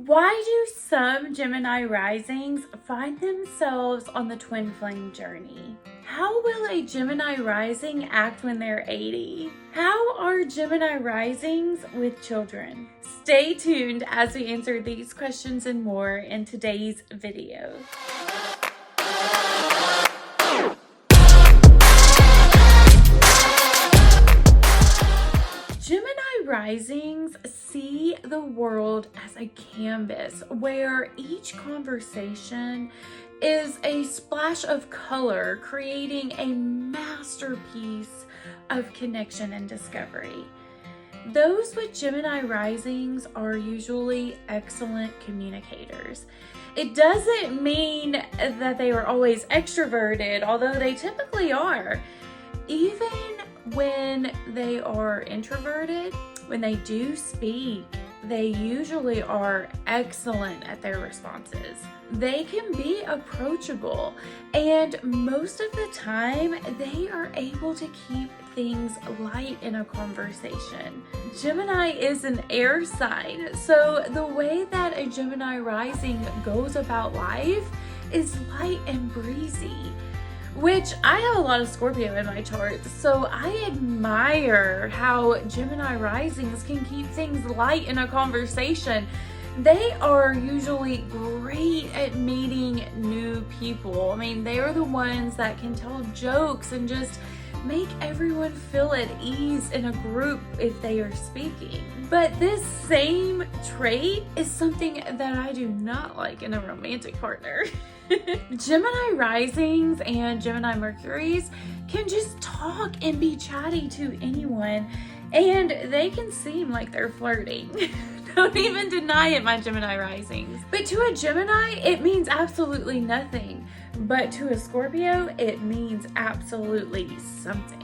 Why do some Gemini risings find themselves on the twin flame journey? How will a Gemini rising act when they're 80? How are Gemini risings with children? Stay tuned as we answer these questions and more in today's video. Gemini risings see the world as a canvas where each conversation is a splash of color, creating a masterpiece of connection and discovery. Those with Gemini risings are usually excellent communicators. It doesn't mean that they are always extroverted, although they typically are. Even when they are introverted, when they do speak, they usually are excellent at their responses. They can be approachable, and most of the time, they are able to keep things light in a conversation. Gemini is an air sign, so the way that a Gemini rising goes about life is light and breezy. Which I have a lot of Scorpio in my chart, so I admire how Gemini risings can keep things light in a conversation. They are usually great at meeting new people. I mean, they are the ones that can tell jokes and just make everyone feel at ease in a group if they are speaking. But this same trait is something that I do not like in a romantic partner. Gemini risings and Gemini Mercuries can just talk and be chatty to anyone, and they can seem like they're flirting. Don't even deny it, my Gemini risings. But to a Gemini, it means absolutely nothing. But to a Scorpio, it means absolutely something.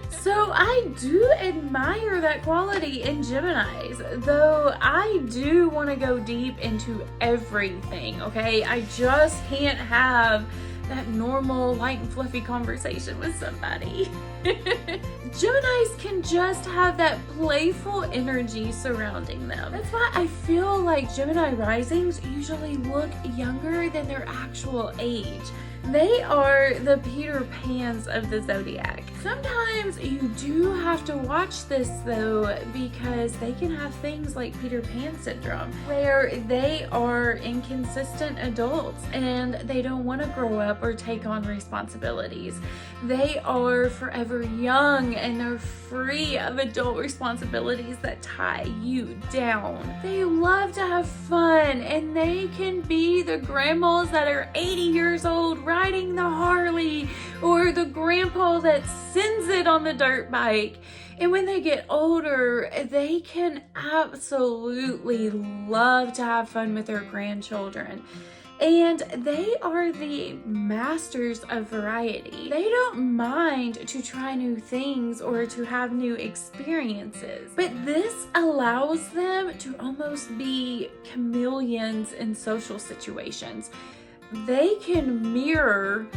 So I do admire that quality in Geminis, though I do want to go deep into everything, okay? I just can't have that normal light and fluffy conversation with somebody. Geminis can just have that playful energy surrounding them. That's why I feel like Gemini risings usually look younger than their actual age. They are the Peter Pans of the zodiac. Sometimes you do have to watch this though, because they can have things like Peter Pan syndrome, where they are inconsistent adults and they don't want to grow up or take on responsibilities. They are forever young and are free of adult responsibilities that tie you down. They love to have fun, and they can be the grandmas that are 80 years old riding the Harley, or the grandpa that sends it on the dirt bike. And when they get older, they can absolutely love to have fun with their grandchildren. And they are the masters of variety. They don't mind to try new things or to have new experiences. But this allows them to almost be chameleons in social situations. They can mirror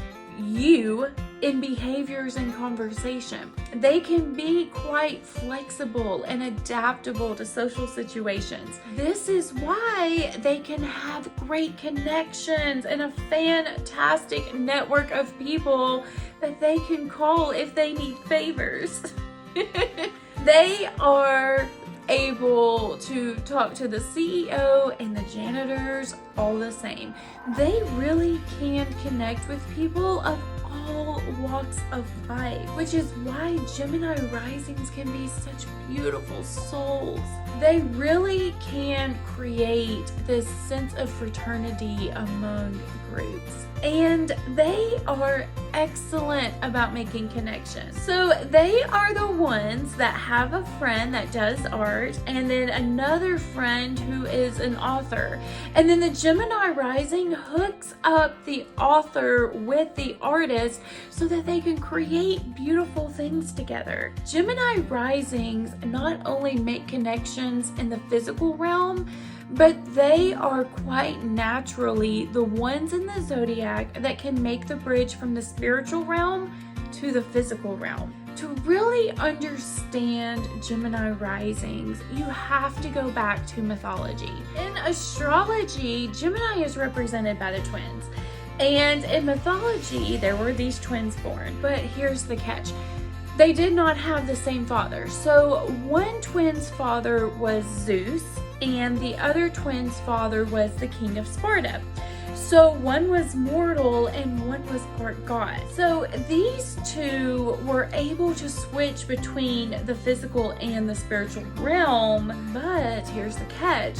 you in behaviors and conversation. They can be quite flexible and adaptable to social situations. This is why they can have great connections and a fantastic network of people that they can call if they need favors. They are able to talk to the CEO and the janitors all the same. They really can connect with people of all walks of life, which is why Gemini risings can be such beautiful souls. They really can create this sense of fraternity among groups, and they are excellent about making connections. So they are the ones that have a friend that does art, and then another friend who is an author, and then the Gemini rising hooks up the author with the artist so that they can create beautiful things together. Gemini risings not only make connections in the physical realm, but they are quite naturally the ones in the zodiac that can make the bridge from the spiritual realm to the physical realm. to really understand Gemini risings, you have to go back to mythology. In astrology, Gemini is represented by the twins. And in mythology, there were these twins born. But here's the catch. They did not have the same father. So one twin's father was Zeus, and the other twin's father was the king of Sparta. So one was mortal and one was part god. So these two were able to switch between the physical and the spiritual realm. But here's the catch.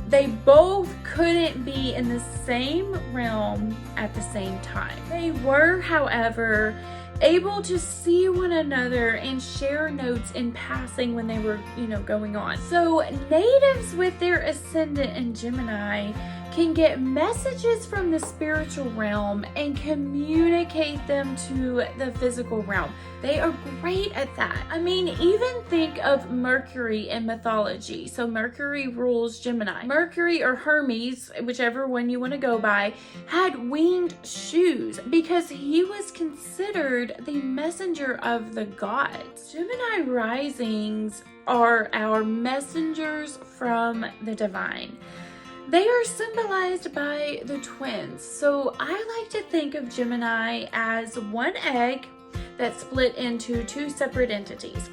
They both couldn't be in the same realm at the same time. They were, however, able to see one another and share notes in passing when they were, going on. So natives with their ascendant in Gemini can get messages from the spiritual realm and communicate them to the physical realm. They are great at that. I mean, even think of Mercury in mythology. So Mercury rules Gemini. Mercury or Hermes, whichever one you want to go by, had winged shoes because he was considered the messenger of the gods. Gemini risings are our messengers from the divine. They are symbolized by the twins. So I like to think of Gemini as one egg that's split into two separate entities.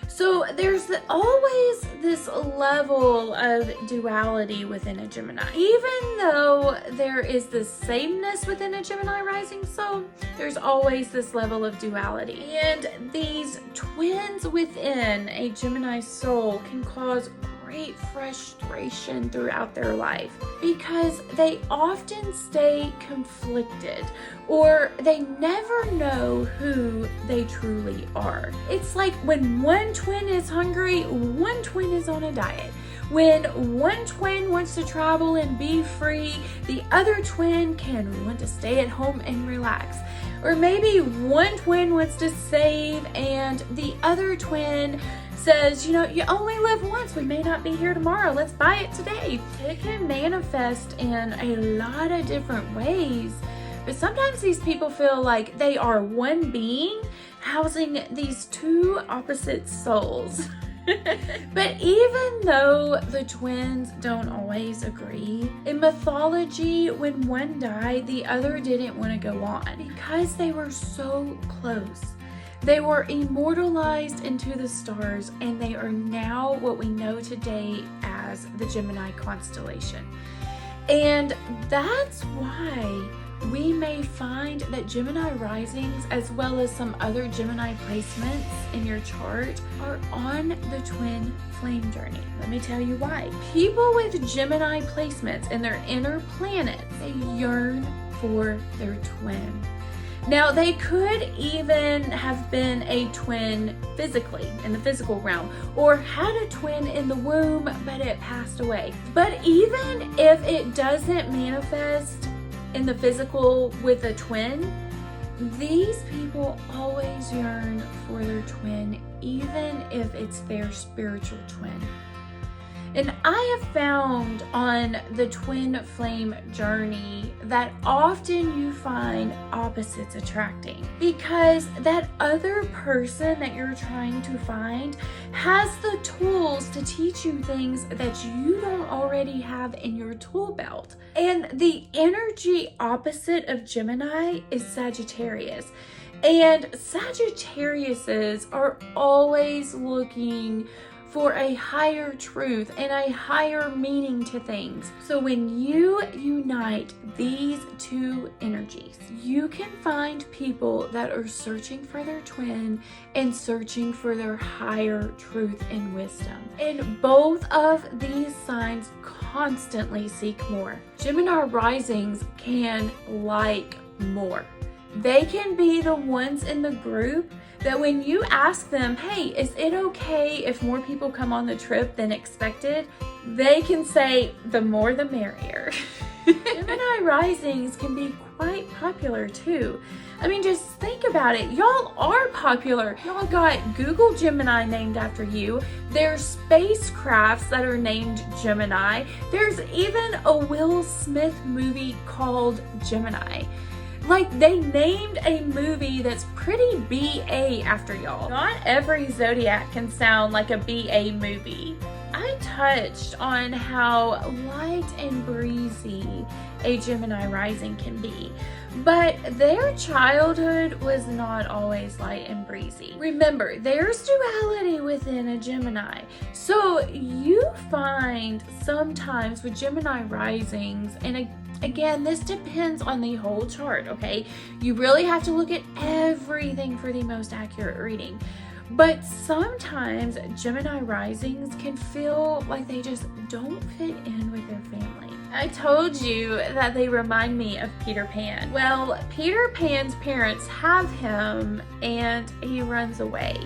So there's always this level of duality within a Gemini. Even though there is the sameness within a Gemini rising soul, there's always this level of duality. And these twins within a Gemini soul can cause great frustration throughout their life because they often stay conflicted or they never know who they truly are. It's like when one twin is hungry, one twin is on a diet. When one twin wants to travel and be free, the other twin can want to stay at home and relax. Or maybe one twin wants to save and the other twin says, you only live once. We may not be here tomorrow. Let's buy it today. It can manifest in a lot of different ways, but sometimes these people feel like they are one being housing these two opposite souls. But even though the twins don't always agree, in mythology, when one died, the other didn't want to go on because they were so close. They were immortalized into the stars, and they are now what we know today as the Gemini constellation. And that's why we may find that Gemini risings, as well as some other Gemini placements in your chart, are on the twin flame journey. Let me tell you why. People with Gemini placements in their inner planets, they yearn for their twin. Now, they could even have been a twin physically, in the physical realm, or had a twin in the womb, but it passed away. But even if it doesn't manifest in the physical with a twin, these people always yearn for their twin, even if it's their spiritual twin. And I have found on the twin flame journey that often you find opposites attracting because that other person that you're trying to find has the tools to teach you things that you don't already have in your tool belt. And the energy opposite of Gemini is Sagittarius. And Sagittariuses are always looking for a higher truth and a higher meaning to things. So when you unite these two energies, you can find people that are searching for their twin and searching for their higher truth and wisdom. And both of these signs constantly seek more. Gemini risings can like more. They can be the ones in the group that when you ask them, hey, is it okay if more people come on the trip than expected? They can say, the more the merrier. Gemini risings can be quite popular too. I mean, just think about it. Y'all are popular. Y'all got Google Gemini named after you. There's spacecrafts that are named Gemini. There's even a Will Smith movie called Gemini. Like, they named a movie that's pretty BA after y'all. Not every zodiac can sound like a BA movie. I touched on how light and breezy a Gemini rising can be, but their childhood was not always light and breezy. Remember, there's duality within a Gemini. So you find sometimes with Gemini risings, and again, this depends on the whole chart, okay? You really have to look at everything for the most accurate reading. But sometimes Gemini risings can feel like they just don't fit in with their family. I told you that they remind me of Peter Pan. Well, Peter Pan's parents have him and he runs away.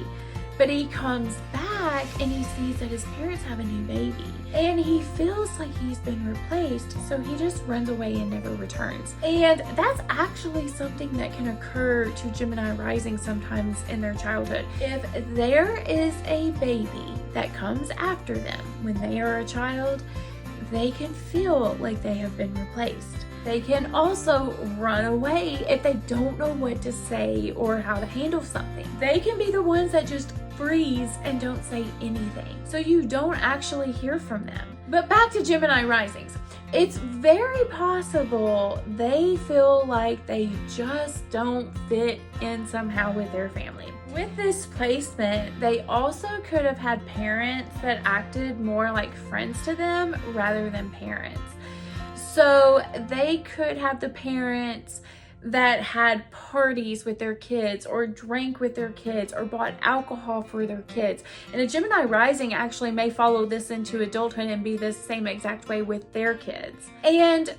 But he comes back and he sees that his parents have a new baby. And he feels like he's been replaced, so he just runs away and never returns. And that's actually something that can occur to Gemini rising sometimes in their childhood. If there is a baby that comes after them when they are a child, they can feel like they have been replaced. They can also run away if they don't know what to say or how to handle something. They can be the ones that just freeze and don't say anything, so you don't actually hear from them. But back to Gemini risings. It's very possible they feel like they just don't fit in somehow with their family. With this placement, they also could have had parents that acted more like friends to them rather than parents. So they could have the parents that had parties with their kids or drank with their kids or bought alcohol for their kids. And a Gemini rising actually may follow this into adulthood and be the same exact way with their kids. And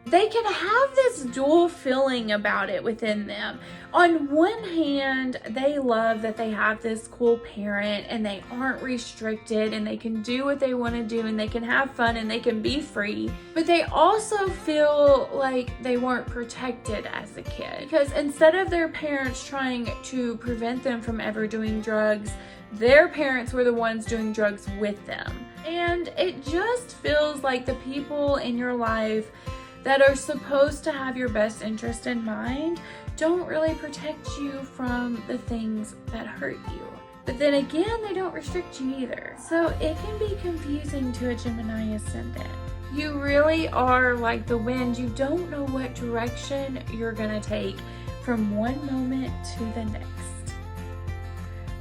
they can have this dual feeling about it within them. On one hand, they love that they have this cool parent and they aren't restricted and they can do what they want to do and they can have fun and they can be free. But they also feel like they weren't protected as a kid, because instead of their parents trying to prevent them from ever doing drugs, their parents were the ones doing drugs with them. And it just feels like the people in your life that are supposed to have your best interest in mind don't really protect you from the things that hurt you. But then again, they don't restrict you either. So it can be confusing to a Gemini ascendant. You really are like the wind. You don't know what direction you're gonna take from one moment to the next.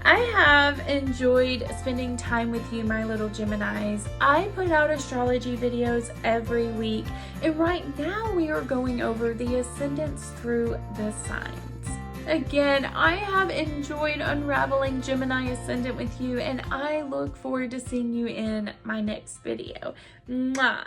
I have enjoyed spending time with you, my little Geminis. I put out astrology videos every week, and right now we are going over the ascendants through the signs. Again, I have enjoyed unraveling Gemini ascendant with you, and I look forward to seeing you in my next video. Mwah!